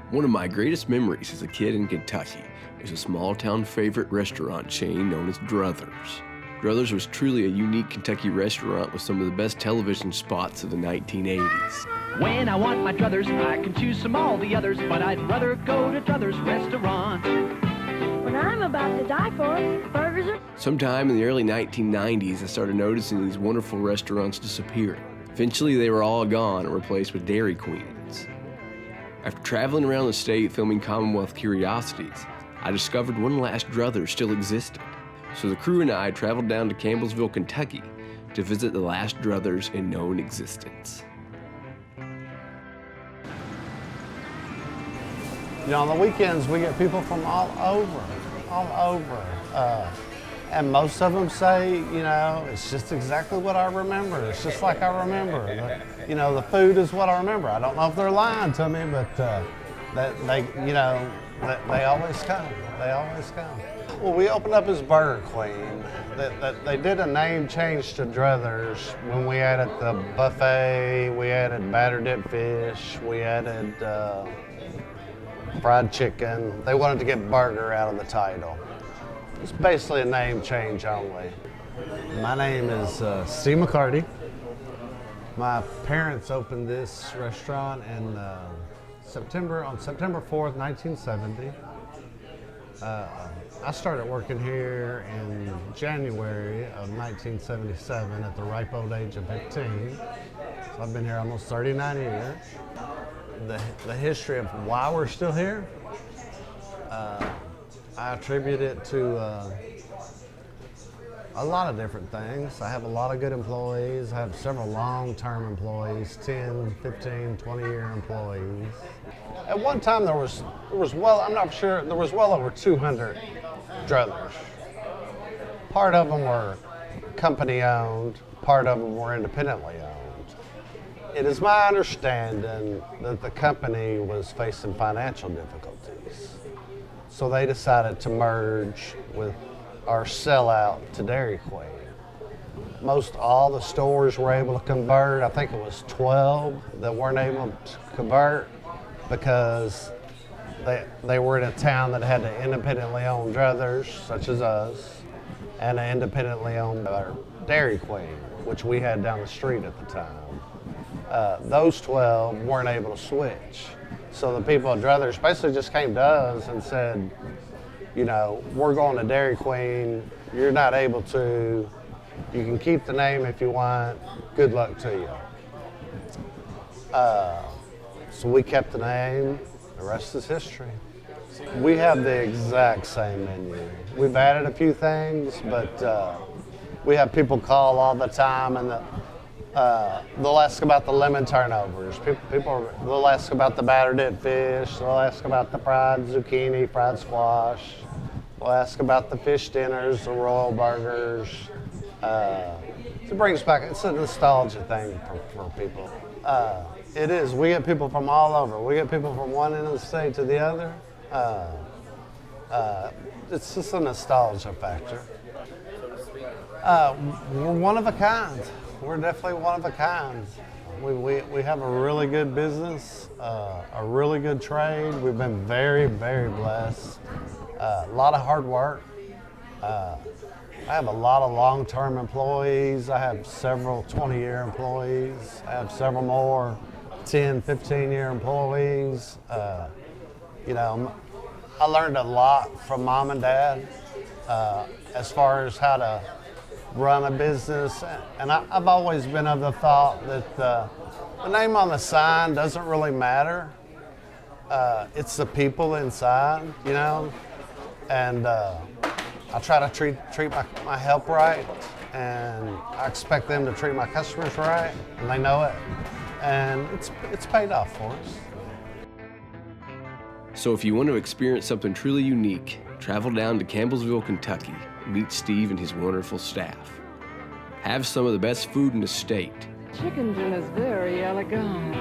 One of my greatest memories as a kid in Kentucky is a small-town favorite restaurant chain known as Druther's. Druther's was truly a unique Kentucky restaurant with some of the best television spots of the 1980s. When I want my druthers, I can choose from all the others, but I'd rather go to Druther's restaurant. When I'm about to die for it, burgers are... Sometime in the early 1990s, I started noticing these wonderful restaurants disappearing. Eventually, they were all gone and replaced with Dairy Queens. After traveling around the state filming Commonwealth curiosities, I discovered one last Druther still existed. So the crew and I traveled down to Campbellsville, Kentucky to visit the last Druthers in known existence. You know, on the weekends, we get people from all over. And most of them say, you know, it's just exactly what I remember. It's just like I remember. You know, the food is what I remember. I don't know if they're lying to me, but they always come. They always come. Well, we opened up as Burger Queen. They did a name change to Druther's when we added the buffet, we added batter dip fish, we added fried chicken. They wanted to get burger out of the title. It's basically a name change only. My name is Steve McCarty. My parents opened this restaurant in September 4th, 1970. I started working here in January of 1977 at the ripe old age of 15. So I've been here almost 39 years. The history of why we're still here, I attribute it to a lot of different things. I have a lot of good employees. I have several long-term employees, 10, 15, 20-year employees. At one time there was well over 200 Druthers. Part of them were company-owned, part of them were independently owned. It is my understanding that the company was facing financial difficulties. So they decided to merge with our sellout to Dairy Queen. Most all the stores were able to convert. I think it was 12 that weren't able to convert because they were in a town that had an independently owned Druthers, such as us, and an independently owned Dairy Queen, which we had down the street at the time. Those 12 weren't able to switch. So the people at Druthers basically just came to us and said, you know, we're going to Dairy Queen, you're not able to, you can keep the name if you want, good luck to you. So we kept the name, the rest is history. We have the exact same menu. We've added a few things, but we have people call all the time and they'll ask about the lemon turnovers. They'll ask about the batter dip fish. They'll ask about the fried zucchini, fried squash. They'll ask about the fish dinners, the royal burgers. It brings back, it's a nostalgia thing for people. It is. We get people from all over. We get people from one end of the state to the other. It's just a nostalgia factor. We're one of a kind. We're definitely one of a kind. We have a really good business, a really good trade. We've been very, very blessed. A lot of hard work. I have a lot of long-term employees. I have several 20-year employees. I have several more 10, 15-year employees. You know, I learned a lot from Mom and Dad as far as how to run a business, and I've always been of the thought that the name on the sign doesn't really matter. It's the people inside, you know, and I try to treat my help right, and I expect them to treat my customers right, and they know it, and it's paid off for us. So if you want to experience something truly unique, travel down to Campbellsville, Kentucky, and meet Steve and his wonderful staff. Have some of the best food in the state. Chicken is very elegant.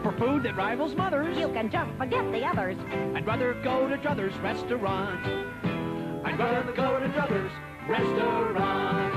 For food that rivals Mother's, You can just forget the others. I'd rather go to Druther's restaurant. I'd rather go to Druther's restaurant.